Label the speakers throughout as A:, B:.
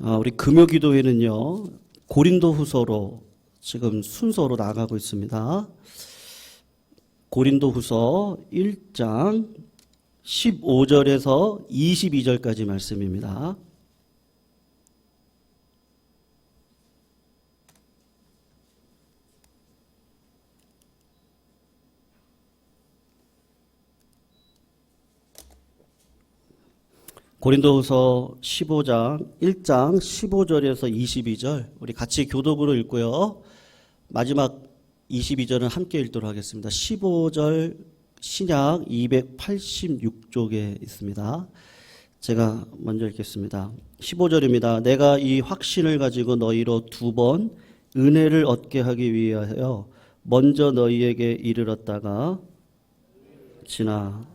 A: 우리 금요기도회는요, 고린도후서로 지금 순서로 나가고 있습니다. 고린도후서 1장 15절에서 22절까지 말씀입니다. 고린도후서 1장 15절에서 22절 우리 같이 교독으로 읽고요. 마지막 22절은 함께 읽도록 하겠습니다. 15절 신약 286쪽에 있습니다. 제가 먼저 읽겠습니다. 15절입니다. 내가 이 확신을 가지고 너희로 2번 은혜를 얻게 하기 위하여 먼저 너희에게 이르렀다가 지나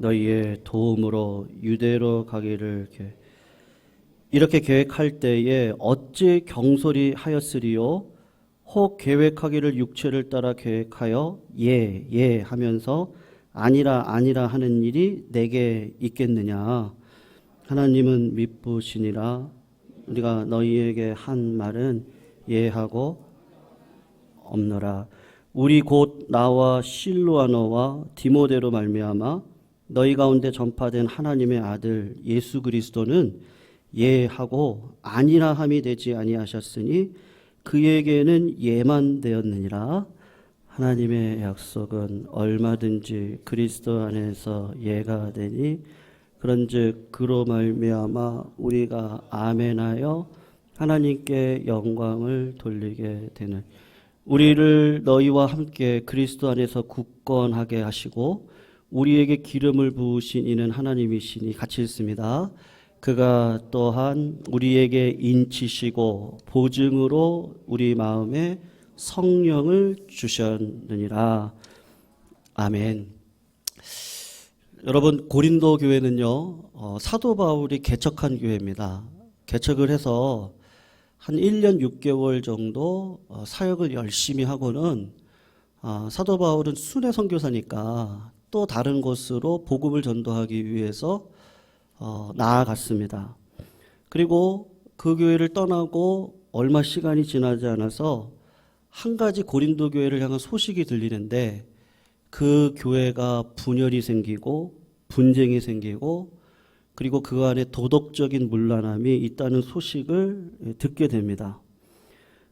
A: 너희의 도움으로 유대로 가기를 이렇게 계획할 때에 어찌 경솔히 하였으리요? 혹 계획하기를 육체를 따라 계획하여 예 하면서 아니라 하는 일이 내게 있겠느냐? 하나님은 미쁘시니라. 우리가 너희에게 한 말은 예하고 없노라. 우리 곧 나와 실로아너와 디모데로 말미암아 너희 가운데 전파된 하나님의 아들 예수 그리스도는 예하고 아니라 함이 되지 아니하셨으니 그에게는 예만 되었느니라. 하나님의 약속은 얼마든지 그리스도 안에서 예가 되니 그런즉 그로 말미암아 우리가 아멘하여 하나님께 영광을 돌리게 되는 우리를 너희와 함께 그리스도 안에서 굳건하게 하시고 우리에게 기름을 부으신 이는 하나님이시니 같이 읽습니다. 그가 또한 우리에게 인치시고 보증으로 우리 마음에 성령을 주셨느니라. 아멘. 여러분, 고린도 교회는요, 사도 바울이 개척한 교회입니다. 개척을 해서 한 1년 6개월 정도 사역을 열심히 하고는 사도 바울은 순회 선교사니까 또 다른 곳으로 복음을 전도하기 위해서 나아갔습니다. 그리고 그 교회를 떠나고 얼마 시간이 지나지 않아서 한 가지 고린도 교회를 향한 소식이 들리는데 그 교회가 분열이 생기고 분쟁이 생기고 그리고 그 안에 도덕적인 문란함이 있다는 소식을 듣게 됩니다.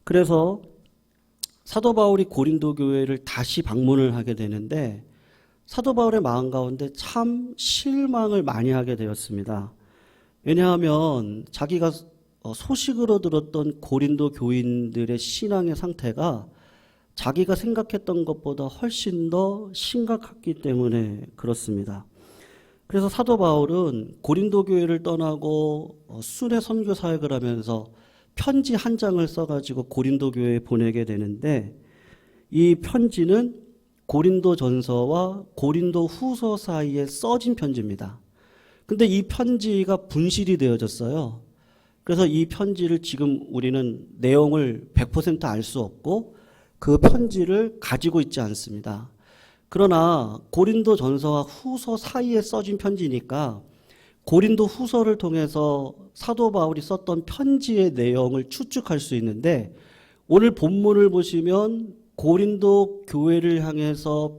A: 그래서 사도 바울이 고린도 교회를 다시 방문을 하게 되는데 사도 바울의 마음 가운데 참 실망을 많이 하게 되었습니다. 왜냐하면 자기가 소식으로 들었던 고린도 교인들의 신앙의 상태가 자기가 생각했던 것보다 훨씬 더 심각했기 때문에 그렇습니다. 그래서 사도 바울은 고린도 교회를 떠나고 순회 선교 사역을 하면서 편지 한 장을 써가지고 고린도 교회에 보내게 되는데 이 편지는 고린도 전서와 고린도 후서 사이에 써진 편지입니다. 근데 이 편지가 분실이 되어졌어요. 그래서 이 편지를 지금 우리는 내용을 100% 알 수 없고 그 편지를 가지고 있지 않습니다. 그러나 고린도 전서와 후서 사이에 써진 편지니까 고린도 후서를 통해서 사도 바울이 썼던 편지의 내용을 추측할 수 있는데 오늘 본문을 보시면 고린도 교회를 향해서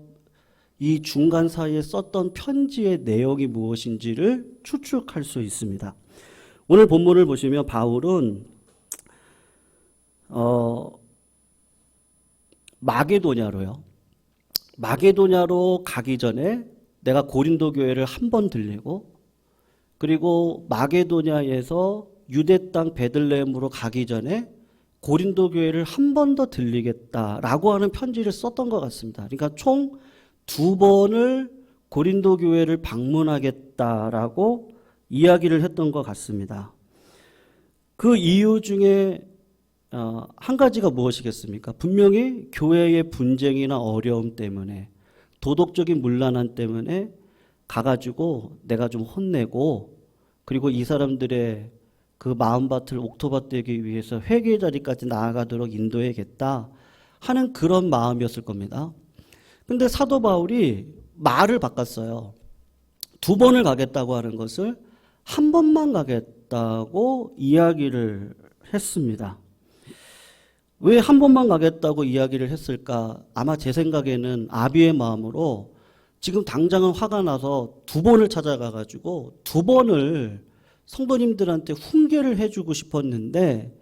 A: 이 중간 사이에 썼던 편지의 내용이 무엇인지를 추측할 수 있습니다. 오늘 본문을 보시면 바울은 마게도냐로 가기 전에 내가 고린도 교회를 한 번 들리고 그리고 마게도냐에서 유대 땅 베들레헴으로 가기 전에 고린도 교회를 한 번 더 들리겠다라고 하는 편지를 썼던 것 같습니다. 그러니까 총 2번을 고린도 교회를 방문하겠다라고 이야기를 했던 것 같습니다. 그 이유 중에 한 가지가 무엇이겠습니까? 분명히 교회의 분쟁이나 어려움 때문에 도덕적인 문란함 때문에 가가지고 내가 좀 혼내고 그리고 이 사람들의 그 마음밭을 옥토밭되기 위해서 회개의 자리까지 나아가도록 인도해야겠다 하는 그런 마음이었을 겁니다. 근데 사도 바울이 말을 바꿨어요. 두 번을 가겠다고 하는 것을 한 번만 가겠다고 이야기를 했습니다. 왜 한 번만 가겠다고 이야기를 했을까? 아마 제 생각에는 아비의 마음으로 지금 당장은 화가 나서 두 번을 찾아가가지고 두 번을 성도님들한테 훈계를 해주고 싶었는데,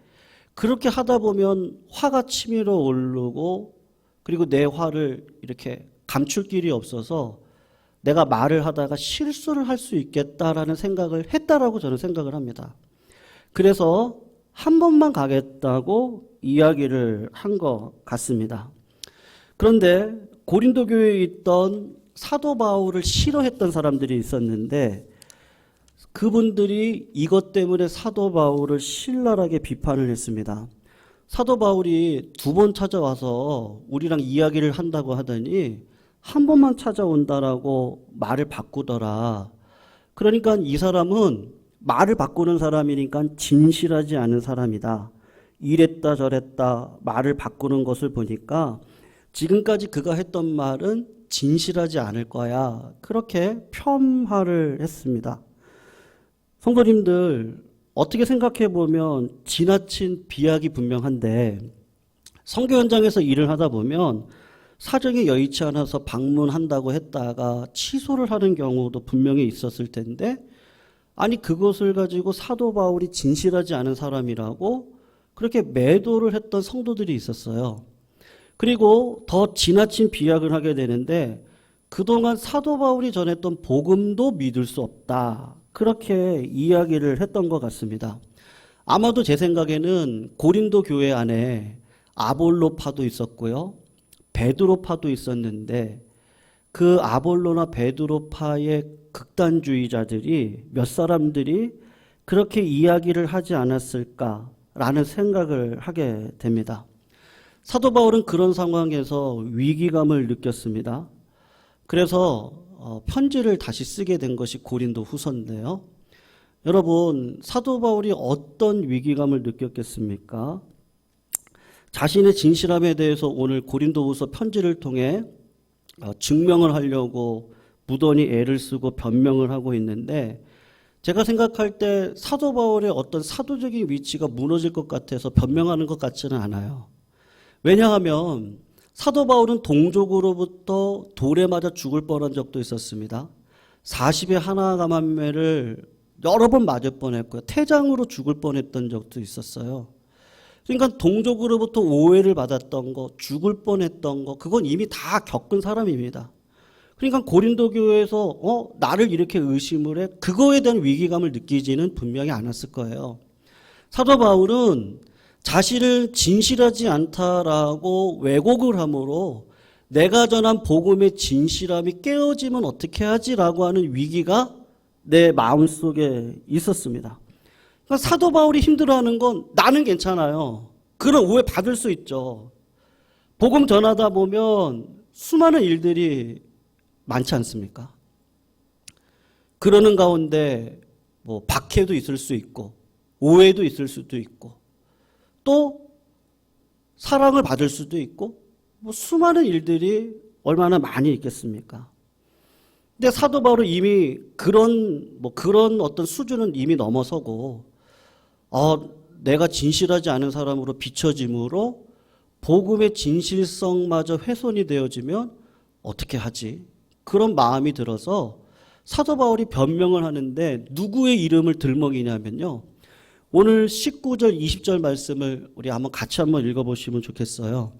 A: 그렇게 하다 보면 화가 치밀어 오르고, 그리고 내 화를 이렇게 감출 길이 없어서 내가 말을 하다가 실수를 할 수 있겠다라는 생각을 했다라고 저는 생각을 합니다. 그래서 한 번만 가겠다고 이야기를 한 것 같습니다. 그런데 고린도 교회에 있던 사도 바울을 싫어했던 사람들이 있었는데, 그분들이 이것 때문에 사도 바울을 신랄하게 비판을 했습니다. 사도 바울이 두 번 찾아와서 우리랑 이야기를 한다고 하더니 한 번만 찾아온다라고 말을 바꾸더라. 그러니까 이 사람은 말을 바꾸는 사람이니까 진실하지 않은 사람이다. 이랬다 저랬다 말을 바꾸는 것을 보니까 지금까지 그가 했던 말은 진실하지 않을 거야. 그렇게 폄하를 했습니다. 성도님들, 어떻게 생각해 보면 지나친 비약이 분명한데, 선교 현장에서 일을 하다 보면 사정이 여의치 않아서 방문한다고 했다가 취소를 하는 경우도 분명히 있었을 텐데, 아니 그것을 가지고 사도 바울이 진실하지 않은 사람이라고 그렇게 매도를 했던 성도들이 있었어요. 그리고 더 지나친 비약을 하게 되는데, 그동안 사도 바울이 전했던 복음도 믿을 수 없다. 그렇게 이야기를 했던 것 같습니다. 아마도 제 생각에는 고린도 교회 안에 아볼로파도 있었고요, 베드로파도 있었는데, 그 아볼로나 베드로파의 극단주의자들이 몇 사람들이 그렇게 이야기를 하지 않았을까라는 생각을 하게 됩니다. 사도 바울은 그런 상황에서 위기감을 느꼈습니다. 그래서 편지를 다시 쓰게 된 것이 고린도 후서인데요. 여러분, 사도 바울이 어떤 위기감을 느꼈겠습니까? 자신의 진실함에 대해서 오늘 고린도 후서 편지를 통해 증명을 하려고 무던히 애를 쓰고 변명을 하고 있는데, 제가 생각할 때 사도 바울의 어떤 사도적인 위치가 무너질 것 같아서 변명하는 것 같지는 않아요. 왜냐하면 사도 바울은 동족으로부터 돌에 맞아 죽을 뻔한 적도 있었습니다. 40에 하나 감한매를 여러 번 맞을 뻔했고요. 태장으로 죽을 뻔했던 적도 있었어요. 그러니까 동족으로부터 오해를 받았던 거, 죽을 뻔했던 거, 그건 이미 다 겪은 사람입니다. 그러니까 고린도 교회에서 나를 이렇게 의심을 해? 그거에 대한 위기감을 느끼지는 분명히 않았을 거예요. 사도 바울은 자신을 진실하지 않다라고 왜곡을 함으로 내가 전한 복음의 진실함이 깨어지면 어떻게 하지라고 하는 위기가 내 마음속에 있었습니다. 그러니까 사도 바울이 힘들어하는 건 나는 괜찮아요. 그런 오해 받을 수 있죠. 복음 전하다 보면 수많은 일들이 많지 않습니까? 그러는 가운데 뭐 박해도 있을 수 있고 오해도 있을 수도 있고 또 사랑을 받을 수도 있고 뭐 수많은 일들이 얼마나 많이 있겠습니까? 근데 사도 바울은 이미 그런 어떤 수준은 이미 넘어서고 내가 진실하지 않은 사람으로 비춰짐으로 복음의 진실성마저 훼손이 되어지면 어떻게 하지? 그런 마음이 들어서 사도 바울이 변명을 하는데 누구의 이름을 들먹이냐면요, 오늘 19절 20절 말씀을 우리 같이 한번 읽어보시면 좋겠어요.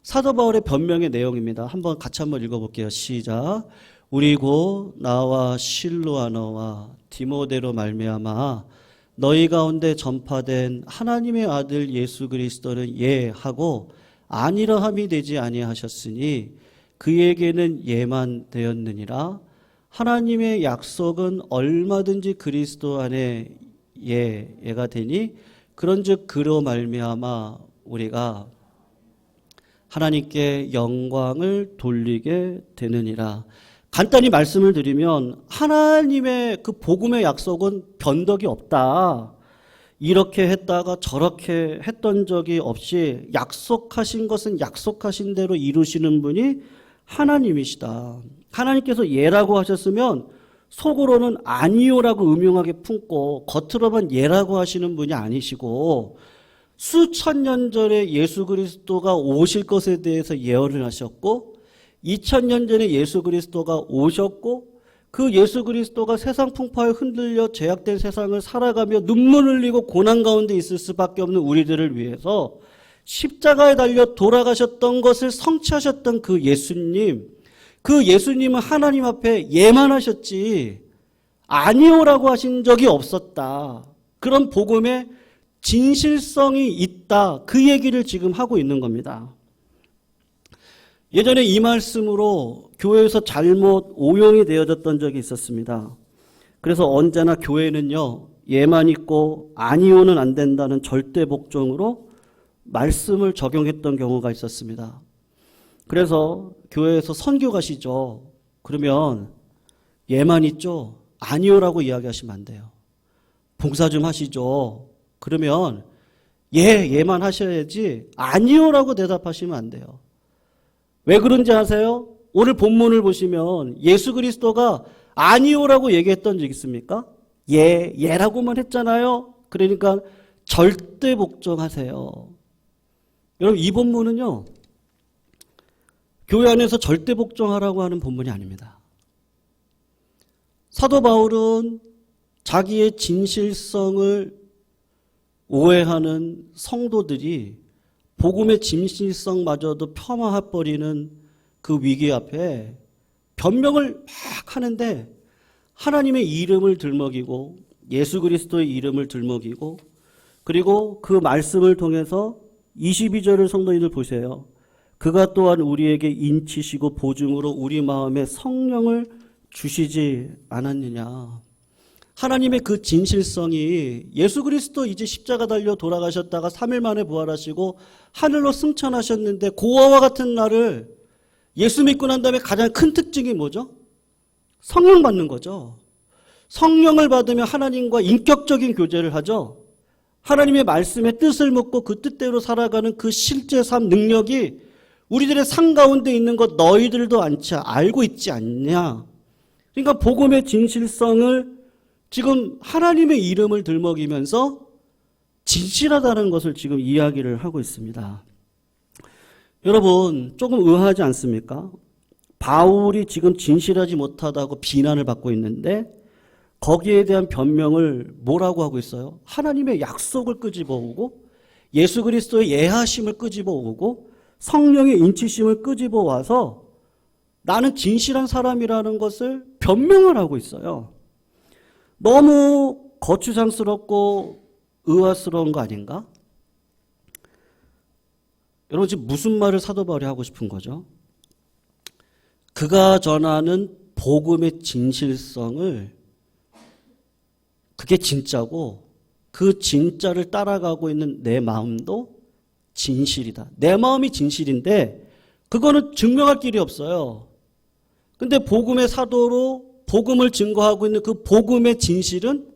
A: 사도 바울의 변명의 내용입니다. 한번 같이 한번 읽어볼게요. 시작. 우리 곧 나와 실로아너와 디모데로 말미암아 너희 가운데 전파된 하나님의 아들 예수 그리스도는 예하고 아니라함이 되지 아니하셨으니 그에게는 예만 되었느니라. 하나님의 약속은 얼마든지 그리스도 안에 예가 되니 그런즉 그로 말미암아 우리가 하나님께 영광을 돌리게 되느니라. 간단히 말씀을 드리면 하나님의 그 복음의 약속은 변덕이 없다. 이렇게 했다가 저렇게 했던 적이 없이 약속하신 것은 약속하신 대로 이루시는 분이 하나님이시다. 하나님께서 예라고 하셨으면 속으로는 아니요라고 음흉하게 품고 겉으로만 예라고 하시는 분이 아니시고 수천 년 전에 예수 그리스도가 오실 것에 대해서 예언을 하셨고 2000년 전에 예수 그리스도가 오셨고 그 예수 그리스도가 세상 풍파에 흔들려 죄악된 세상을 살아가며 눈물 흘리고 고난 가운데 있을 수밖에 없는 우리들을 위해서 십자가에 달려 돌아가셨던 것을 성취하셨던 그 예수님, 그 예수님은 하나님 앞에 예만 하셨지 아니오라고 하신 적이 없었다. 그런 복음에 진실성이 있다. 그 얘기를 지금 하고 있는 겁니다. 예전에 이 말씀으로 교회에서 잘못 오용이 되어졌던 적이 있었습니다. 그래서 언제나 교회는요, 예만 있고 아니오는 안 된다는 절대 복종으로 말씀을 적용했던 경우가 있었습니다. 그래서 교회에서 선교 가시죠. 그러면 예만 있죠? 아니오라고 이야기하시면 안 돼요. 봉사 좀 하시죠. 그러면 예만 하셔야지 아니오라고 대답하시면 안 돼요. 왜 그런지 아세요? 오늘 본문을 보시면 예수 그리스도가 아니오라고 얘기했던 적 있습니까? 예라고만 했잖아요. 그러니까 절대 복종하세요. 여러분 이 본문은요. 교회 안에서 절대 복종하라고 하는 본문이 아닙니다. 사도 바울은 자기의 진실성을 오해하는 성도들이 복음의 진실성마저도 폄하해버리는 그 위기 앞에 변명을 막 하는데 하나님의 이름을 들먹이고 예수 그리스도의 이름을 들먹이고 그리고 그 말씀을 통해서 22절을 성도님들 보세요. 그가 또한 우리에게 인치시고 보증으로 우리 마음에 성령을 주시지 않았느냐. 하나님의 그 진실성이 예수 그리스도 이제 십자가 달려 돌아가셨다가 3일 만에 부활하시고 하늘로 승천하셨는데 고아와 같은 날을 예수 믿고 난 다음에 가장 큰 특징이 뭐죠? 성령 받는 거죠. 성령을 받으면 하나님과 인격적인 교제를 하죠. 하나님의 말씀에 뜻을 묻고 그 뜻대로 살아가는 그 실제 삶 능력이 우리들의 삶 가운데 있는 것 너희들도 알고 있지 않냐. 그러니까 복음의 진실성을 지금 하나님의 이름을 들먹이면서 진실하다는 것을 지금 이야기를 하고 있습니다. 여러분 조금 의아하지 않습니까? 바울이 지금 진실하지 못하다고 비난을 받고 있는데 거기에 대한 변명을 뭐라고 하고 있어요? 하나님의 약속을 끄집어오고 예수 그리스도의 예하심을 끄집어오고 성령의 인치심을 끄집어와서 나는 진실한 사람이라는 것을 변명을 하고 있어요. 너무 거추장스럽고 의아스러운 거 아닌가? 여러분 지금 무슨 말을 사도 바울이 하고 싶은 거죠? 그가 전하는 복음의 진실성을 그게 진짜고 그 진짜를 따라가고 있는 내 마음도 진실이다. 내 마음이 진실인데 그거는 증명할 길이 없어요. 근데 복음의 사도로 복음을 증거하고 있는 그 복음의 진실은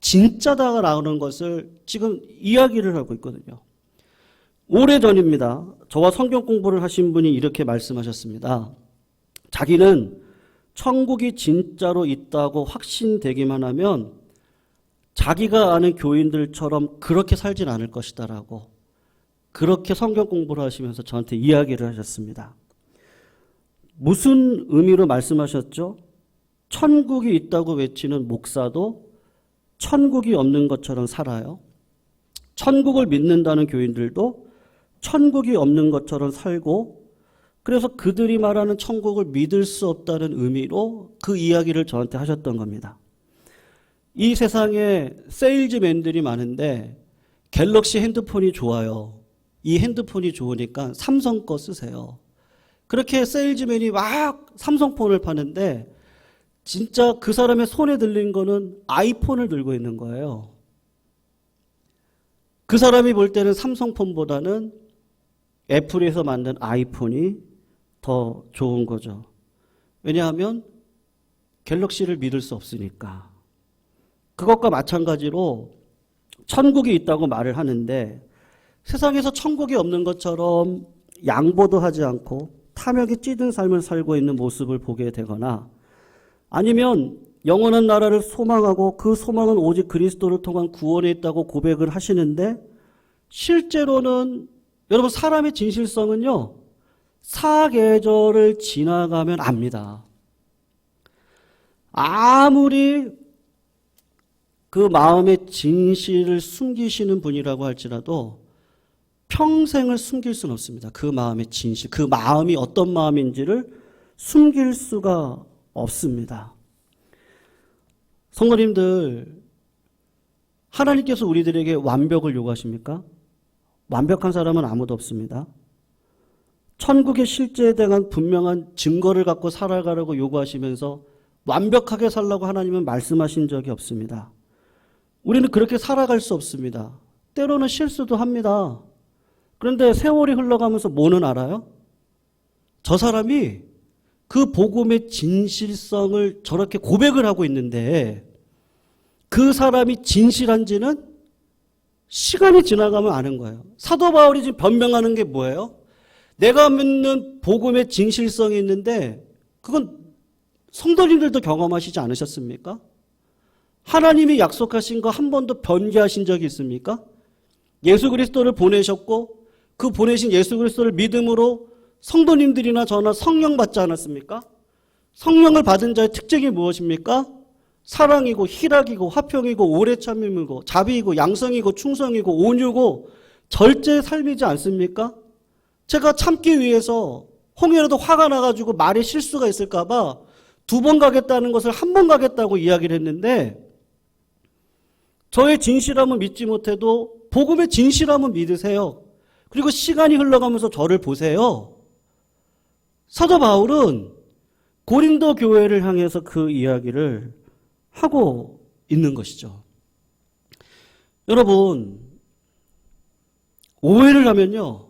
A: 진짜다라는 것을 지금 이야기를 하고 있거든요. 오래전입니다. 저와 성경 공부를 하신 분이 이렇게 말씀하셨습니다. 자기는 천국이 진짜로 있다고 확신되기만 하면 자기가 아는 교인들처럼 그렇게 살진 않을 것이다라고 그렇게 성경 공부를 하시면서 저한테 이야기를 하셨습니다. 무슨 의미로 말씀하셨죠? 천국이 있다고 외치는 목사도 천국이 없는 것처럼 살아요. 천국을 믿는다는 교인들도 천국이 없는 것처럼 살고 그래서 그들이 말하는 천국을 믿을 수 없다는 의미로 그 이야기를 저한테 하셨던 겁니다. 이 세상에 세일즈맨들이 많은데 갤럭시 핸드폰이 좋아요. 이 핸드폰이 좋으니까 삼성 거 쓰세요. 그렇게 세일즈맨이 막 삼성폰을 파는데 진짜 그 사람의 손에 들린 거는 아이폰을 들고 있는 거예요. 그 사람이 볼 때는 삼성폰보다는 애플에서 만든 아이폰이 더 좋은 거죠. 왜냐하면 갤럭시를 믿을 수 없으니까. 그것과 마찬가지로 천국이 있다고 말을 하는데 세상에서 천국이 없는 것처럼 양보도 하지 않고 탐욕에 찌든 삶을 살고 있는 모습을 보게 되거나 아니면 영원한 나라를 소망하고 그 소망은 오직 그리스도를 통한 구원에 있다고 고백을 하시는데 실제로는 여러분 사람의 진실성은요. 사계절을 지나가면 압니다. 아무리 그 마음의 진실을 숨기시는 분이라고 할지라도 평생을 숨길 수는 없습니다. 그 마음의 진실, 그 마음이 어떤 마음인지를 숨길 수가 없습니다. 성도님들, 하나님께서 우리들에게 완벽을 요구하십니까? 완벽한 사람은 아무도 없습니다. 천국의 실제에 대한 분명한 증거를 갖고 살아가라고 요구하시면서 완벽하게 살라고 하나님은 말씀하신 적이 없습니다. 우리는 그렇게 살아갈 수 없습니다. 때로는 실수도 합니다. 그런데 세월이 흘러가면서 뭐는 알아요? 저 사람이 그 복음의 진실성을 저렇게 고백을 하고 있는데 그 사람이 진실한지는 시간이 지나가면 아는 거예요. 사도 바울이 지금 변명하는 게 뭐예요? 내가 믿는 복음의 진실성이 있는데 그건 성도님들도 경험하시지 않으셨습니까? 하나님이 약속하신 거 한 번도 변개하신 적이 있습니까? 예수 그리스도를 보내셨고 그 보내신 예수 그리스도를 믿음으로 성도님들이나 저나 성령 받지 않았습니까? 성령을 받은 자의 특징이 무엇입니까? 사랑이고 희락이고 화평이고 오래 참음이고 자비이고 양성이고 충성이고 온유고 절제의 삶이지 않습니까? 제가 참기 위해서 혹여라도 화가 나가지고 말에 실수가 있을까 봐 2번 가겠다는 것을 1번 가겠다고 이야기를 했는데 저의 진실함은 믿지 못해도 복음의 진실함은 믿으세요. 그리고 시간이 흘러가면서 저를 보세요. 사도 바울은 고린도 교회를 향해서 그 이야기를 하고 있는 것이죠. 여러분, 오해를 하면요.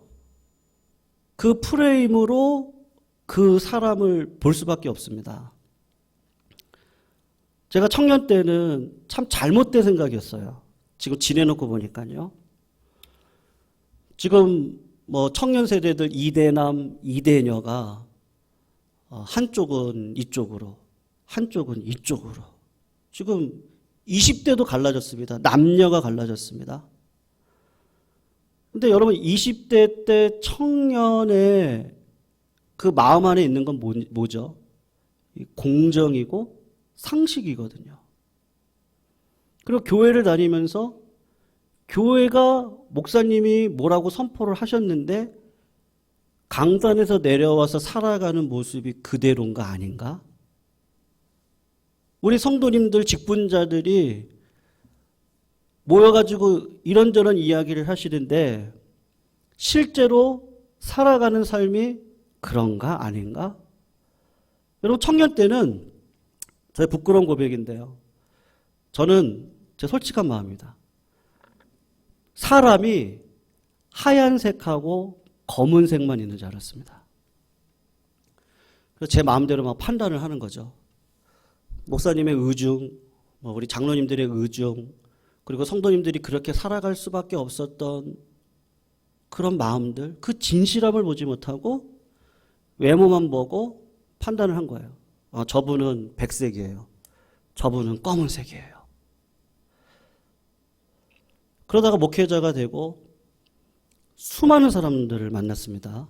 A: 그 프레임으로 그 사람을 볼 수밖에 없습니다. 제가 청년 때는 참 잘못된 생각이었어요. 지금 지내놓고 보니까요. 지금 뭐 청년 세대들 이대남, 이대녀가 한쪽은 이쪽으로, 한쪽은 이쪽으로. 지금 20대도 갈라졌습니다. 남녀가 갈라졌습니다. 근데 여러분 20대 때 청년의 그 마음 안에 있는 건 뭐죠? 공정이고 상식이거든요. 그리고 교회를 다니면서 교회가 목사님이 뭐라고 선포를 하셨는데 강단에서 내려와서 살아가는 모습이 그대로인가 아닌가? 우리 성도님들 직분자들이 모여가지고 이런저런 이야기를 하시는데 실제로 살아가는 삶이 그런가 아닌가? 여러분 청년 때는 저의 부끄러운 고백인데요. 저는 제 솔직한 마음입니다. 사람이 하얀색하고 검은색만 있는 줄 알았습니다. 그래서 제 마음대로 막 판단을 하는 거죠. 목사님의 의중, 우리 장로님들의 의중, 그리고 성도님들이 그렇게 살아갈 수밖에 없었던 그런 마음들, 그 진실함을 보지 못하고 외모만 보고 판단을 한 거예요. 저분은 백색이에요. 저분은 검은색이에요. 그러다가 목회자가 되고 수많은 사람들을 만났습니다.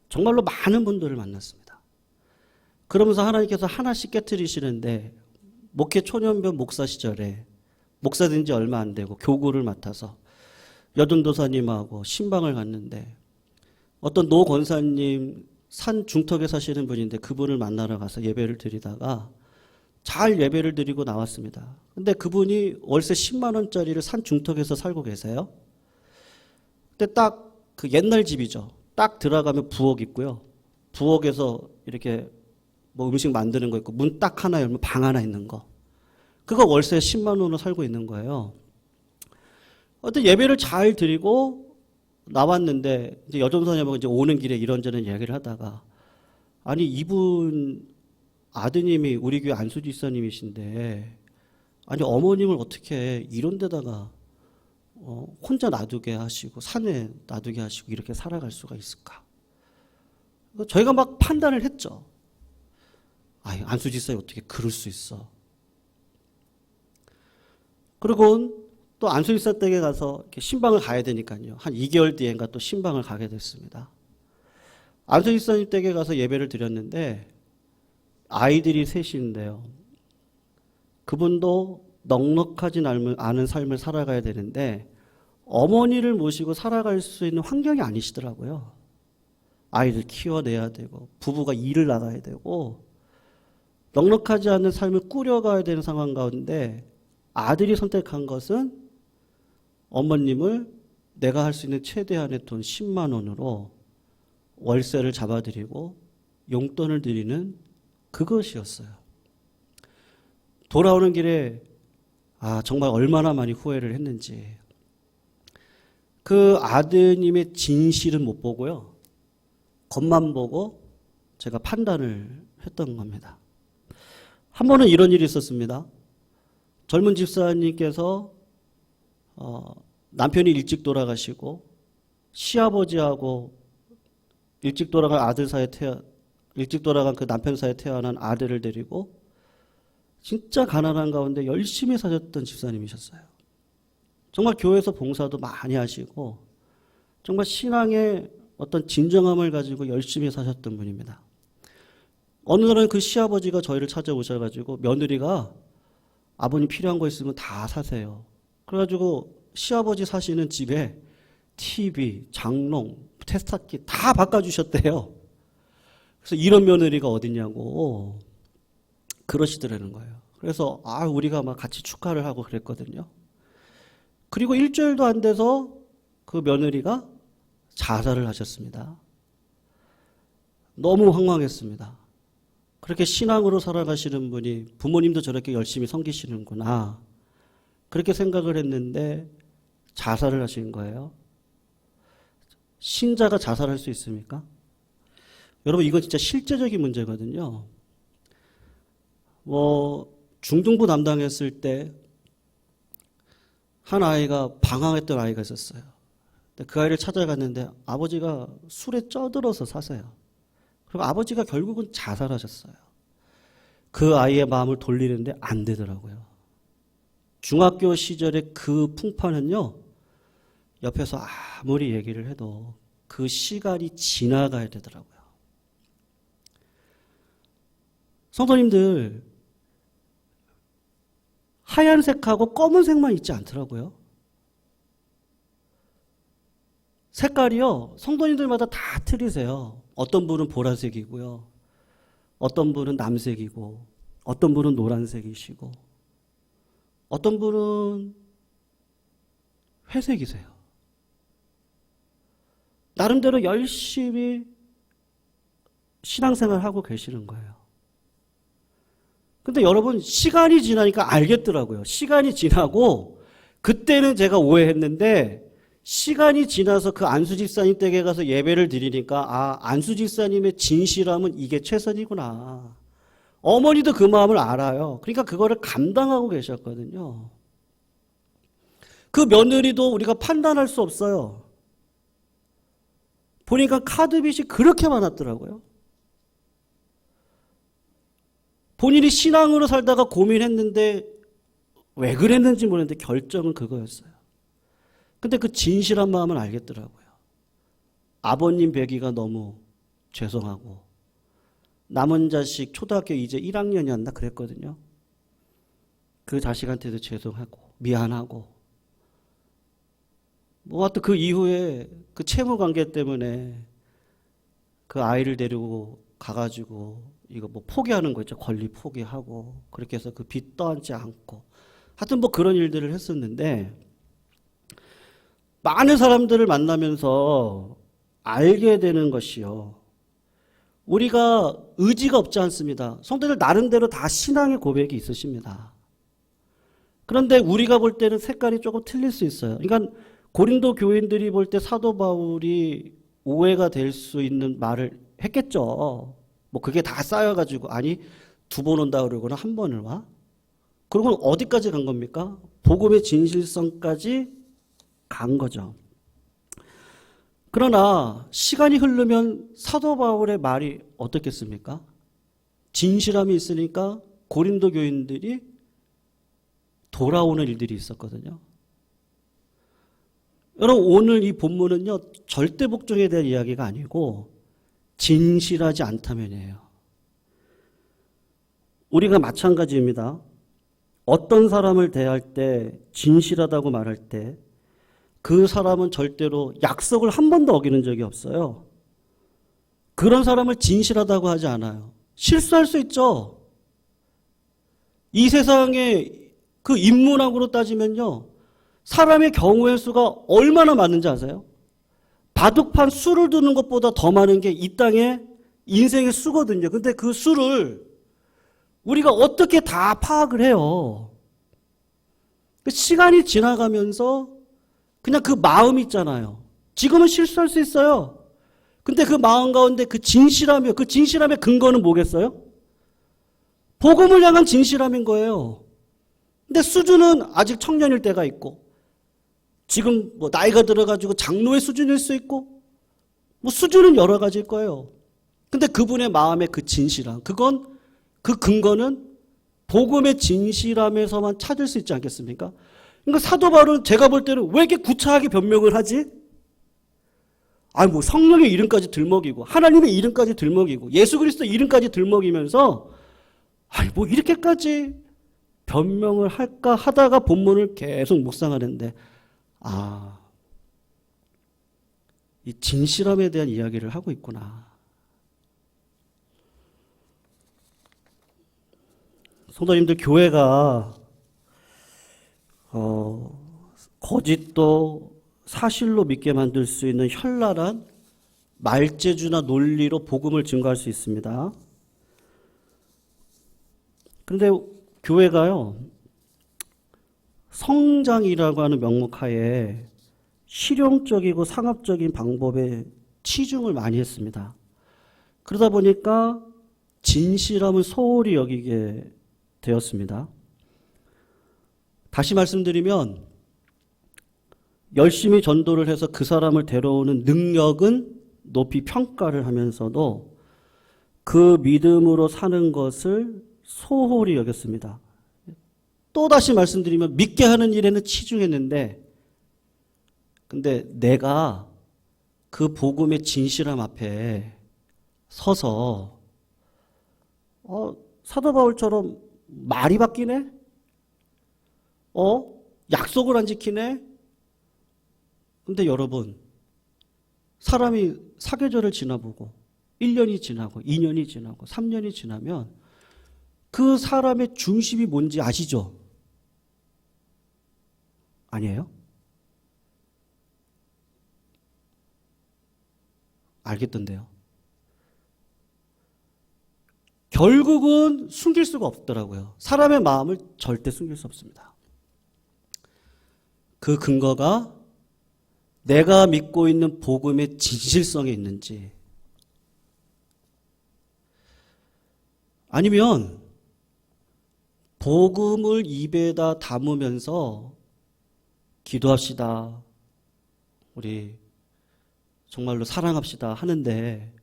A: 정말로 많은 분들을 만났습니다. 그러면서 하나님께서 하나씩 깨트리시는데 목회 초년변 목사 시절에 목사 된 지 얼마 안 되고 교구를 맡아서 여든도사님하고 신방을 갔는데 어떤 노 권사님 산 중턱에 사시는 분인데 그분을 만나러 가서 예배를 드리다가 잘 예배를 드리고 나왔습니다. 근데 그분이 월세 10만 원짜리를 산 중턱에서 살고 계세요. 근데 딱 그 옛날 집이죠. 딱 들어가면 부엌 있고요. 부엌에서 이렇게 뭐 음식 만드는 거 있고 문 딱 하나 열면 방 하나 있는 거. 그거 월세 10만 원으로 살고 있는 거예요. 어떤 예배를 잘 드리고 나왔는데 이제 여전사님하고 이제 오는 길에 이런저런 이야기를 하다가 아니 이분 아드님이 우리 교회 안수 집사님이신데 아니 어머님을 어떻게 이런 데다가 혼자 놔두게 하시고 산에 놔두게 하시고 이렇게 살아갈 수가 있을까? 저희가 막 판단을 했죠. 안수 집사님 어떻게 그럴 수 있어? 그리고 또 안수일사 댁에 가서 이렇게 신방을 가야 되니까요. 한 2개월 뒤엔가 또 신방을 가게 됐습니다. 안수일사님 댁에 가서 예배를 드렸는데 아이들이 셋인데요. 그분도 넉넉하진 않은 삶을 살아가야 되는데 어머니를 모시고 살아갈 수 있는 환경이 아니시더라고요. 아이들 키워내야 되고 부부가 일을 나가야 되고 넉넉하지 않은 삶을 꾸려가야 되는 상황 가운데 아들이 선택한 것은 어머님을 내가 할 수 있는 최대한의 돈 10만 원으로 월세를 잡아드리고 용돈을 드리는 그것이었어요. 돌아오는 길에 정말 얼마나 많이 후회를 했는지. 그 아드님의 진실은 못 보고요. 겉만 보고 제가 판단을 했던 겁니다. 한 번은 이런 일이 있었습니다. 젊은 집사님께서 남편이 일찍 돌아가시고 시아버지하고 일찍 돌아간 그 남편 사이에 태어난 아들을 데리고 진짜 가난한 가운데 열심히 사셨던 집사님이셨어요. 정말 교회에서 봉사도 많이 하시고 정말 신앙의 어떤 진정함을 가지고 열심히 사셨던 분입니다. 어느 날은 그 시아버지가 저희를 찾아오셔가지고 며느리가 아버님 필요한 거 있으면 다 사세요. 그래가지고 시아버지 사시는 집에 TV, 장롱, 테스타키 다 바꿔주셨대요. 그래서 이런 며느리가 어딨냐고 그러시더라는 거예요. 그래서 우리가 막 같이 축하를 하고 그랬거든요. 그리고 일주일도 안 돼서 그 며느리가 자살을 하셨습니다. 너무 황망했습니다. 그렇게 신앙으로 살아가시는 분이 부모님도 저렇게 열심히 섬기시는구나. 그렇게 생각을 했는데 자살을 하신 거예요. 신자가 자살할 수 있습니까? 여러분 이건 진짜 실제적인 문제거든요. 중등부 담당했을 때 한 아이가 방황했던 아이가 있었어요. 그 아이를 찾아갔는데 아버지가 술에 쪄들어서 사세요. 그리고 아버지가 결국은 자살하셨어요. 그 아이의 마음을 돌리는데 안 되더라고요. 중학교 시절의 그 풍파는요, 옆에서 아무리 얘기를 해도 그 시간이 지나가야 되더라고요. 성도님들, 하얀색하고 검은색만 있지 않더라고요. 색깔이요, 성도님들마다 다 틀리세요. 어떤 분은 보라색이고요. 어떤 분은 남색이고, 어떤 분은 노란색이시고, 어떤 분은 회색이세요. 나름대로 열심히 신앙생활을 하고 계시는 거예요. 근데 여러분, 시간이 지나니까 알겠더라고요. 시간이 지나고, 그때는 제가 오해했는데, 시간이 지나서 그 안수 집사님 댁에 가서 예배를 드리니까 안수 집사님의 진실함은 이게 최선이구나. 어머니도 그 마음을 알아요. 그러니까 그거를 감당하고 계셨거든요. 그 며느리도 우리가 판단할 수 없어요. 보니까 카드빚이 그렇게 많았더라고요. 본인이 신앙으로 살다가 고민했는데 왜 그랬는지 모르겠는데 결정은 그거였어요. 근데 그 진실한 마음을 알겠더라고요. 아버님 뵈기가 너무 죄송하고 남은 자식 초등학교 이제 1학년이었나 그랬거든요. 그 자식한테도 죄송하고 미안하고 하여튼 그 이후에 그 채무 관계 때문에 그 아이를 데리고 가가지고 이거 포기하는 거 있죠. 권리 포기하고 그렇게 해서 그 빚 떠안지 않고 하여튼 그런 일들을 했었는데 많은 사람들을 만나면서 알게 되는 것이요. 우리가 의지가 없지 않습니다. 성도들 나름대로 다 신앙의 고백이 있으십니다. 그런데 우리가 볼 때는 색깔이 조금 틀릴 수 있어요. 그러니까 고린도 교인들이 볼 때 사도 바울이 오해가 될 수 있는 말을 했겠죠. 그게 다 쌓여가지고 두 번 온다 그러거나 한 번을 와? 그리고 어디까지 간 겁니까? 복음의 진실성까지 간 거죠. 그러나 시간이 흐르면 사도 바울의 말이 어떻겠습니까? 진실함이 있으니까 고린도 교인들이 돌아오는 일들이 있었거든요. 여러분, 오늘 이 본문은요, 절대 복종에 대한 이야기가 아니고 진실하지 않다면이에요. 우리가 마찬가지입니다. 어떤 사람을 대할 때, 진실하다고 말할 때 그 사람은 절대로 약속을 한 번도 어기는 적이 없어요. 그런 사람을 진실하다고 하지 않아요. 실수할 수 있죠. 이 세상에 그 인문학으로 따지면요, 사람의 경우의 수가 얼마나 많은지 아세요? 바둑판 수를 두는 것보다 더 많은 게 이 땅에 인생의 수거든요. 근데 그 수를 우리가 어떻게 다 파악을 해요? 시간이 지나가면서 그냥 그 마음 있잖아요. 지금은 실수할 수 있어요. 근데 그 마음 가운데 그 진실함의 근거는 뭐겠어요? 복음을 향한 진실함인 거예요. 근데 수준은 아직 청년일 때가 있고, 지금 뭐 나이가 들어가지고 장로의 수준일 수 있고, 뭐 수준은 여러 가지일 거예요. 근데 그분의 마음의 그 진실함, 그 근거는 복음의 진실함에서만 찾을 수 있지 않겠습니까? 그러니까 사도 바울은 제가 볼 때는 왜 이렇게 구차하게 변명을 하지? 아니, 뭐 성령의 이름까지 들먹이고, 하나님의 이름까지 들먹이고, 예수 그리스도 이름까지 들먹이면서, 아니, 뭐 이렇게까지 변명을 할까 하다가 본문을 계속 묵상하는데, 이 진실함에 대한 이야기를 하고 있구나. 성도님들, 교회가 거짓도 사실로 믿게 만들 수 있는 현란한 말재주나 논리로 복음을 증거할 수 있습니다. 그런데 교회가요, 성장이라고 하는 명목하에 실용적이고 상업적인 방법에 치중을 많이 했습니다. 그러다 보니까 진실함을 소홀히 여기게 되었습니다. 다시 말씀드리면, 열심히 전도를 해서 그 사람을 데려오는 능력은 높이 평가를 하면서도 그 믿음으로 사는 것을 소홀히 여겼습니다. 또 다시 말씀드리면, 믿게 하는 일에는 치중했는데, 근데 내가 그 복음의 진실함 앞에 서서 사도 바울처럼 말이 바뀌네? 약속을 안 지키네? 근데 여러분, 사람이 사계절을 지나보고 1년이 지나고 2년이 지나고 3년이 지나면 그 사람의 중심이 뭔지 아시죠? 아니에요? 알겠던데요. 결국은 숨길 수가 없더라고요. 사람의 마음을 절대 숨길 수 없습니다. 그 근거가 내가 믿고 있는 복음의 진실성에 있는지, 아니면 복음을 입에다 담으면서 기도합시다, 우리 정말로 사랑합시다 하는데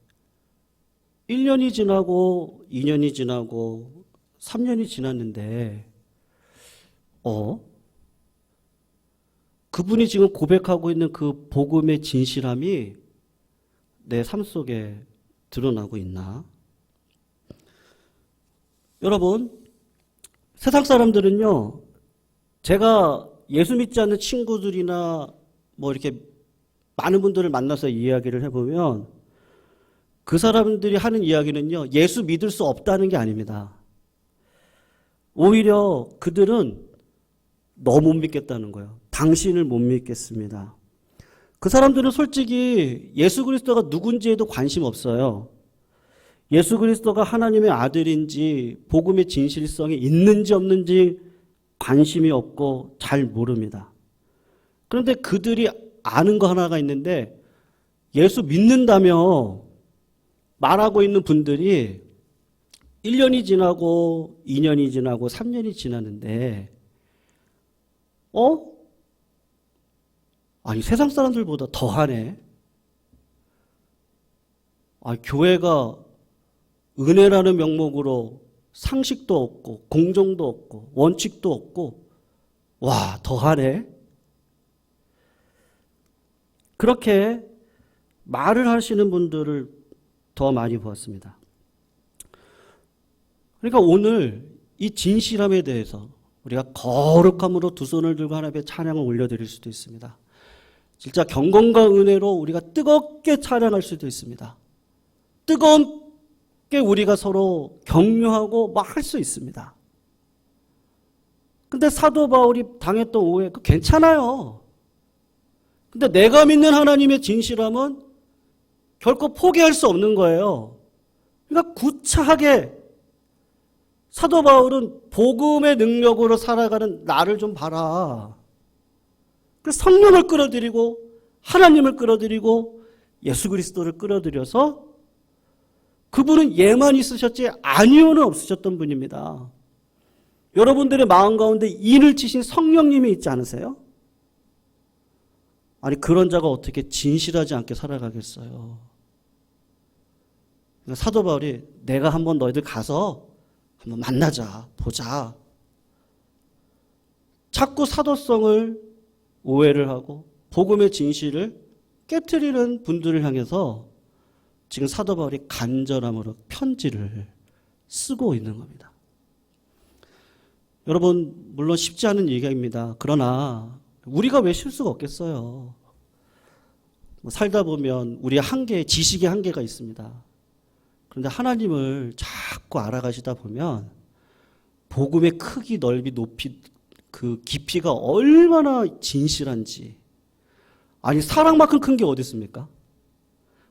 A: 1년이 지나고 2년이 지나고 3년이 지났는데 그분이 지금 고백하고 있는 그 복음의 진실함이 내 삶 속에 드러나고 있나? 여러분, 세상 사람들은요, 제가 예수 믿지 않는 친구들이나 뭐 이렇게 많은 분들을 만나서 이야기를 해보면 그 사람들이 하는 이야기는요, 예수 믿을 수 없다는 게 아닙니다. 오히려 그들은 너 못 믿겠다는 거예요. 당신을 못 믿겠습니다. 그 사람들은 솔직히 예수 그리스도가 누군지에도 관심 없어요. 예수 그리스도가 하나님의 아들인지 복음의 진실성이 있는지 없는지 관심이 없고 잘 모릅니다. 그런데 그들이 아는 거 하나가 있는데, 예수 믿는다며 말하고 있는 분들이 1년이 지나고 2년이 지나고 3년이 지났는데 아니, 세상 사람들보다 더하네. 교회가 은혜라는 명목으로 상식도 없고 공정도 없고 원칙도 없고 와, 더하네. 그렇게 말을 하시는 분들을 더 많이 보았습니다. 그러니까 오늘 이 진실함에 대해서 우리가 거룩함으로 두 손을 들고 하나님의 찬양을 올려드릴 수도 있습니다. 진짜 경건과 은혜로 우리가 뜨겁게 찬양할 수도 있습니다. 뜨겁게 우리가 서로 격려하고 막 할 수 있습니다. 근데 사도 바울이 당했던 오해, 그거 괜찮아요. 근데 내가 믿는 하나님의 진실함은 결코 포기할 수 없는 거예요. 그러니까 구차하게 사도 바울은 복음의 능력으로 살아가는 나를 좀 봐라. 그래서 성령을 끌어들이고 하나님을 끌어들이고 예수 그리스도를 끌어들여서 그분은 예만 있으셨지 아니오는 없으셨던 분입니다. 여러분들의 마음 가운데 인을 치신 성령님이 있지 않으세요? 아니 그런 자가 어떻게 진실하지 않게 살아가겠어요? 그러니까 사도 바울이 내가 한번 너희들 가서 한번 만나자, 보자. 자꾸 사도성을 오해를 하고 복음의 진실을 깨트리는 분들을 향해서 지금 사도 바울이 간절함으로 편지를 쓰고 있는 겁니다. 여러분 물론 쉽지 않은 얘기입니다. 그러나 우리가 왜 실수가 없겠어요? 살다 보면 우리의 한계, 지식의 한계가 있습니다. 그런데 하나님을 자꾸 알아가시다 보면 복음의 크기, 넓이, 높이, 그 깊이가 얼마나 진실한지. 아니 사랑만큼 큰 게 어디 있습니까?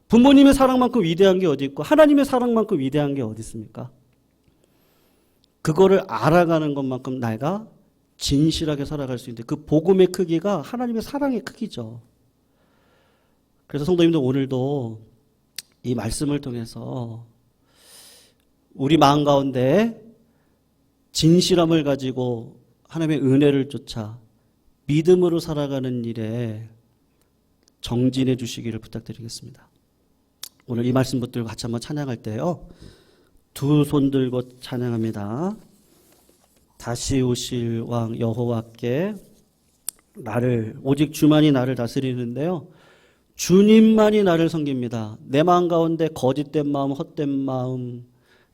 A: 부모님의 사랑만큼 위대한 게 어디 있고 하나님의 사랑만큼 위대한 게 어디 있습니까? 그거를 알아가는 것만큼 내가 진실하게 살아갈 수 있는데 그 복음의 크기가 하나님의 사랑의 크기죠. 그래서 성도님들 오늘도 이 말씀을 통해서 우리 마음 가운데 진실함을 가지고 하나님의 은혜를 쫓아 믿음으로 살아가는 일에 정진해 주시기를 부탁드리겠습니다. 오늘 이 말씀 붙들고 같이 한번 찬양할 때요. 두 손 들고 찬양합니다. 다시 오실 왕 여호와께 나를 오직 주만이 나를 다스리는데요. 주님만이 나를 섬깁니다. 내 마음 가운데 거짓된 마음, 헛된 마음,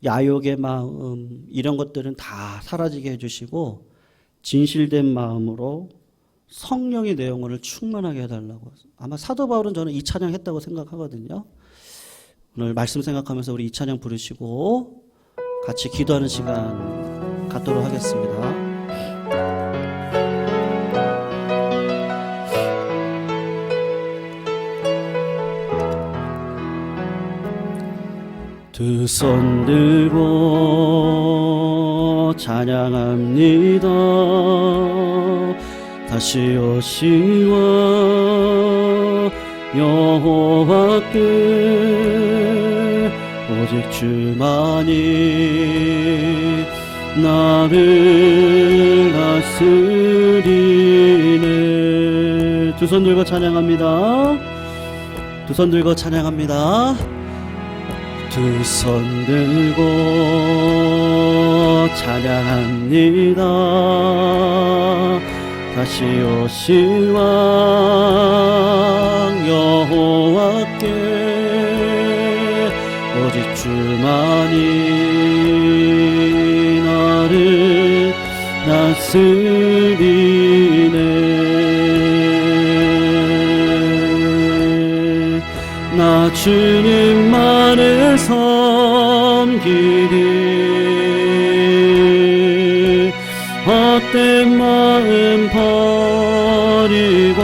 A: 야욕의 마음 이런 것들은 다 사라지게 해주시고 진실된 마음으로 성령의 내 영혼을 충만하게 해달라고. 아마 사도 바울은 저는 이 찬양 했다고 생각하거든요. 오늘 말씀 생각하면서 우리 이 찬양 부르시고 같이 기도하는 시간 갖도록 하겠습니다. 두 손 들고 찬양합니다. 다시 오실 왕 여호와께 오직 주만이 나를 다스리네. 두 손 들고 찬양합니다. 두 손 들고 찬양합니다. 두 손 들고 찬양합니다. 다시 오실 왕 여호와께 오직 주만이 나를 다스리네. 나 주님만을 섬기리. 헛된 마음 버리고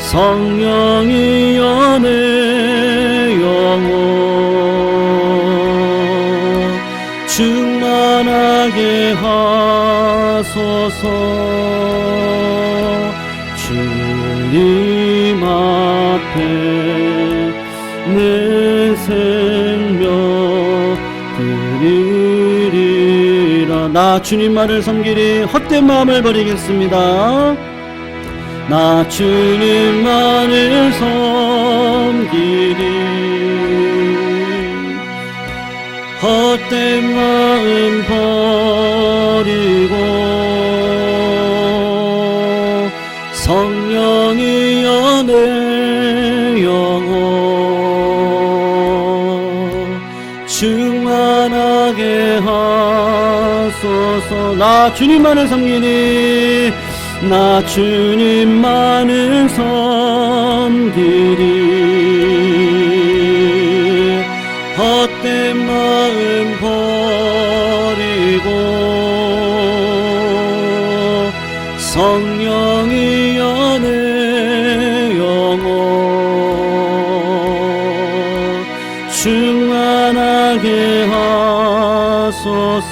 A: 성령이여 내 영혼 충만하게 하소서. 주님 앞에 내 생명 드리리라. 나 주님만을 섬기리. 헛된 마음을 버리겠습니다. 나 주님만을 섬기리. 헛된 마음 버리고 성령이여 내 영혼 충만하게 하소서. 나 주님만을 섬기니 나 주님만을 섬기리. 헛된 마음 버리고 성령이여 내 영혼 충만하게 하소서.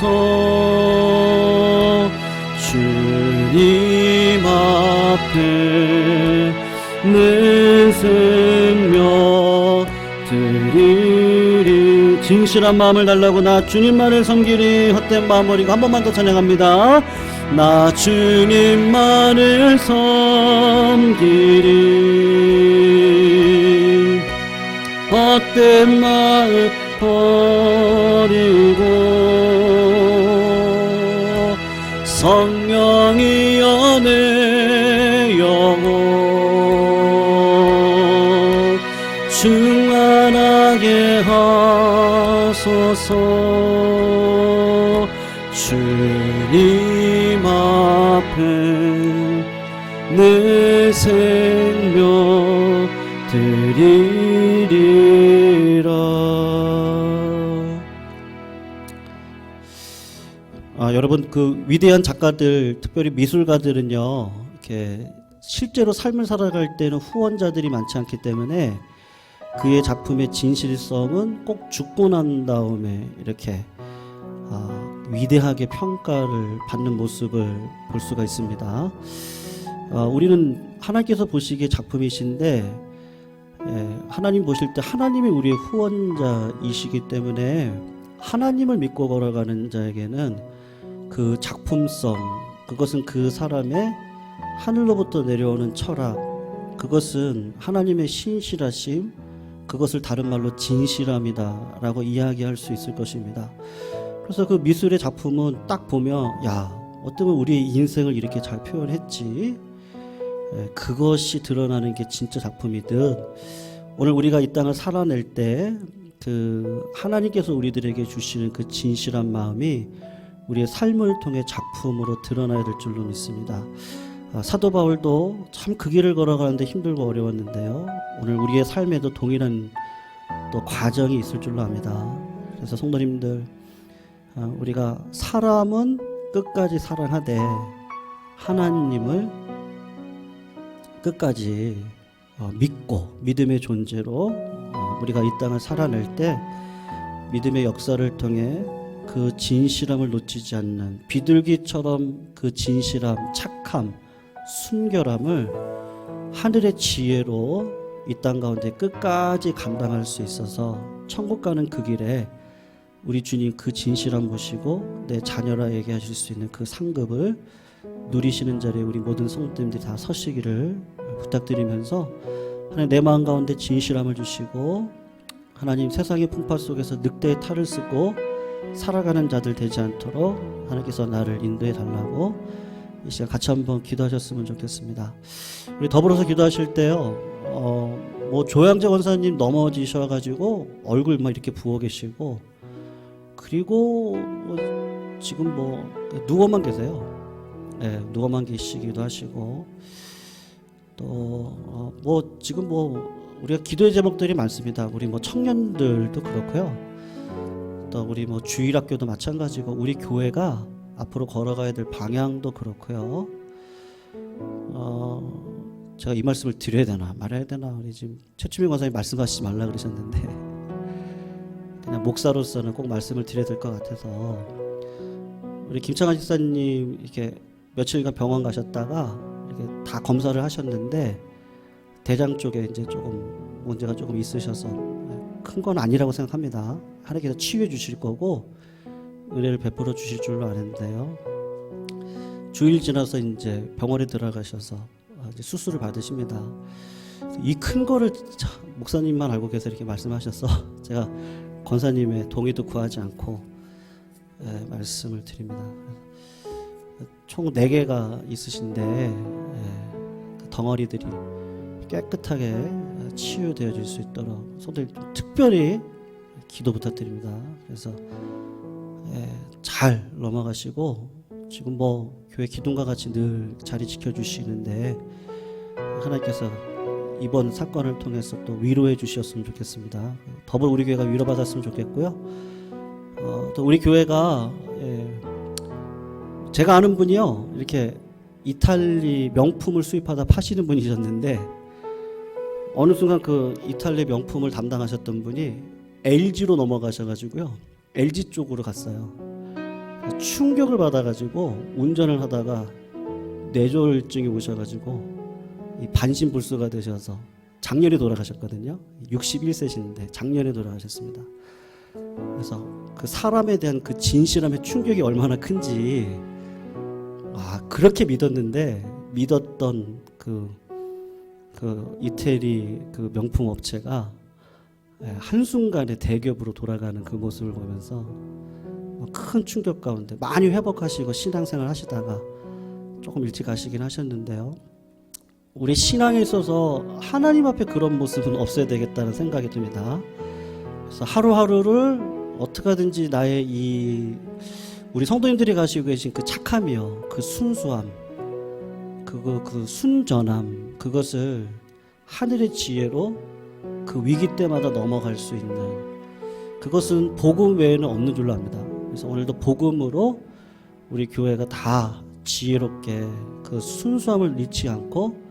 A: 주님 앞에 내 생명 드리리. 진실한 마음을 달라고 나 주님만을 섬기리. 헛된 마음 버리고 한 번만 더 찬양합니다. 나 주님만을 섬기리. 헛된 마음 버리고 성령이여 내 영혼 충만하게 하소서. 주님 앞에 내 생명 드리리라. 여러분, 그 위대한 작가들, 특별히 미술가들은요, 이렇게 실제로 삶을 살아갈 때는 후원자들이 많지 않기 때문에 그의 작품의 진실성은 꼭 죽고 난 다음에 이렇게 위대하게 평가를 받는 모습을 볼 수가 있습니다. 우리는 하나님께서 보시기에 작품이신데, 하나님 보실 때 하나님이 우리의 후원자이시기 때문에 하나님을 믿고 걸어가는 자에게는 그 작품성, 그것은 그 사람의 하늘로부터 내려오는 철학, 그것은 하나님의 신실하심, 그것을 다른 말로 진실함이다 라고 이야기할 수 있을 것입니다. 그래서 그 미술의 작품은 딱 보면, 야, 어쩌면 우리의 인생을 이렇게 잘 표현했지, 그것이 드러나는 게 진짜 작품이듯, 오늘 우리가 이 땅을 살아낼 때 그 하나님께서 우리들에게 주시는 그 진실한 마음이 우리의 삶을 통해 작품으로 드러나야 될 줄로 믿습니다. 사도 바울도 참 그 길을 걸어가는데 힘들고 어려웠는데요, 오늘 우리의 삶에도 동일한 또 과정이 있을 줄로 압니다. 그래서 성도님들, 우리가 사람은 끝까지 사랑하되 하나님을 끝까지 믿고 믿음의 존재로 우리가 이 땅을 살아낼 때 믿음의 역사를 통해 그 진실함을 놓치지 않는, 비둘기처럼 그 진실함, 착함, 순결함을 하늘의 지혜로 이 땅 가운데 끝까지 감당할 수 있어서 천국 가는 그 길에 우리 주님 그 진실함 보시고 내 자녀라 얘기하실 수 있는 그 상급을 누리시는 자리에 우리 모든 성도님들이 다 서시기를 부탁드리면서, 하나님 내 마음 가운데 진실함을 주시고 하나님 세상의 풍파 속에서 늑대의 탈을 쓰고 살아가는 자들 되지 않도록 하나님께서 나를 인도해 달라고 이 시간 같이 한번 기도하셨으면 좋겠습니다. 우리 더불어서 기도하실 때요, 뭐 조양재 원사님 넘어지셔가지고 얼굴 막 이렇게 부어 계시고, 그리고 지금 뭐 누워만 계세요. 누워만 계시기도 하시고, 또 뭐 지금 뭐 우리가 기도의 제목들이 많습니다. 우리 뭐 청년들도 그렇고요, 또 우리 뭐 주일학교도 마찬가지고, 우리 교회가 앞으로 걸어가야 될 방향도 그렇고요. 제가 이 말씀을 드려야 되나 말아야 되나, 우리 지금 최추민 권사님 말씀하시지 말라 그러셨는데 그냥 목사로서는 꼭 말씀을 드려야 될 것 같아서, 우리 김창환 집사님 이렇게 며칠간 병원 가셨다가 이렇게 다 검사를 하셨는데 대장 쪽에 이제 조금 문제가 조금 있으셔서, 큰 건 아니라고 생각합니다. 하나님께서 치유해 주실 거고 은혜를 베풀어 주실 줄로 아는데요, 주일 지나서 이제 병원에 들어가셔서 이제 수술을 받으십니다. 이 큰 거를 목사님만 알고 계세요 이렇게 말씀하셔서 제가 권사님의 동의도 구하지 않고 말씀을 드립니다. 총 4개가 있으신데 그 덩어리들이 깨끗하게 치유되어질 수 있도록 성도님 좀 특별히 기도 부탁드립니다. 그래서 잘 넘어가시고 지금 뭐 교회 기둥과 같이 늘 자리 지켜주시는데 하나님께서 이번 사건을 통해서 또 위로해 주셨으면 좋겠습니다. 더불어 우리 교회가 위로받았으면 좋겠고요. 또 우리 교회가 제가 아는 분이요, 이렇게 이탈리 명품을 수입하다 파시는 분이셨는데 어느 순간 그 이탈리 명품을 담당하셨던 분이 LG로 넘어가셔가지고요, LG 쪽으로 갔어요. 충격을 받아가지고 운전을 하다가 뇌졸중이 오셔가지고 이 반신불수가 되셔서 작년에 돌아가셨거든요. 61세신데 작년에 돌아가셨습니다. 그래서 그 사람에 대한 그 진실함의 충격이 얼마나 큰지, 그렇게 믿었던 그 이태리 그 명품 업체가 한순간에 대기업으로 돌아가는 그 모습을 보면서 큰 충격 가운데 많이 회복하시고 신앙생활 하시다가 조금 일찍 가시긴 하셨는데요. 우리 신앙에 있어서 하나님 앞에 그런 모습은 없어야 되겠다는 생각이 듭니다. 그래서 하루하루를 어떻게 하든지 나의 우리 성도님들이 가시고 계신 그 착함이요, 그 순수함, 그 순전함, 그것을 하늘의 지혜로 그 위기 때마다 넘어갈 수 있는, 그것은 복음 외에는 없는 줄로 압니다. 그래서 오늘도 복음으로 우리 교회가 다 지혜롭게 그 순수함을 잃지 않고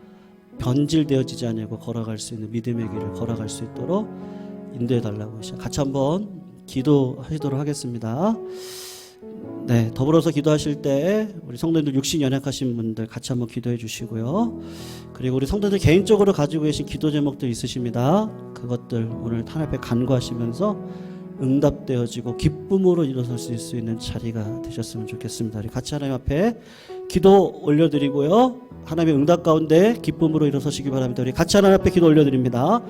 A: 변질되어지지 않고 걸어갈 수 있는 믿음의 길을 걸어갈 수 있도록 인도해 달라고 같이 한번 기도하시도록 하겠습니다. 네, 더불어서 기도하실 때 우리 성도님들 육신 연약하신 분들 같이 한번 기도해 주시고요. 그리고 우리 성도들 개인적으로 가지고 계신 기도 제목들 있으십니다. 그것들 오늘 하나님 앞에 간구하시면서 응답되어지고 기쁨으로 일어설 수 있는 자리가 되셨으면 좋겠습니다. 우리 같이 하나님 앞에 기도 올려드리고요, 하나님의 응답 가운데 기쁨으로 일어서시기 바랍니다. 우리 같이 하나님 앞에 기도 올려드립니다.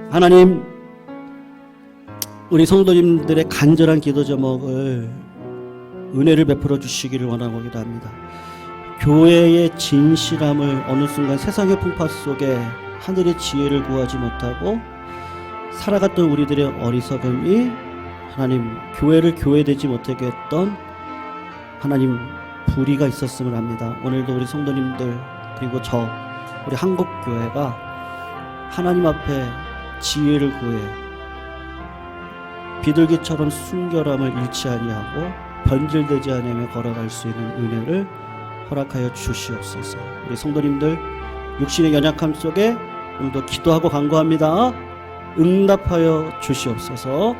A: 하나님, 우리 성도님들의 간절한 기도 제목을 은혜를 베풀어 주시기를 원하고 기도합니다. 교회의 진실함을 어느 순간 세상의 풍파 속에 하늘의 지혜를 구하지 못하고 살아갔던 우리들의 어리석음이 하나님 교회를 교회되지 못하게 했던 하나님 불의가 있었음을 압니다. 오늘도 우리 성도님들 그리고 우리 한국교회가 하나님 앞에 지혜를 구해 비둘기처럼 순결함을 잃지 아니하고 변질되지 아니하며 걸어갈 수 있는 은혜를 허락하여 주시옵소서. 우리 성도님들 육신의 연약함 속에 오늘도 기도하고 간구합니다. 응답하여 주시옵소서.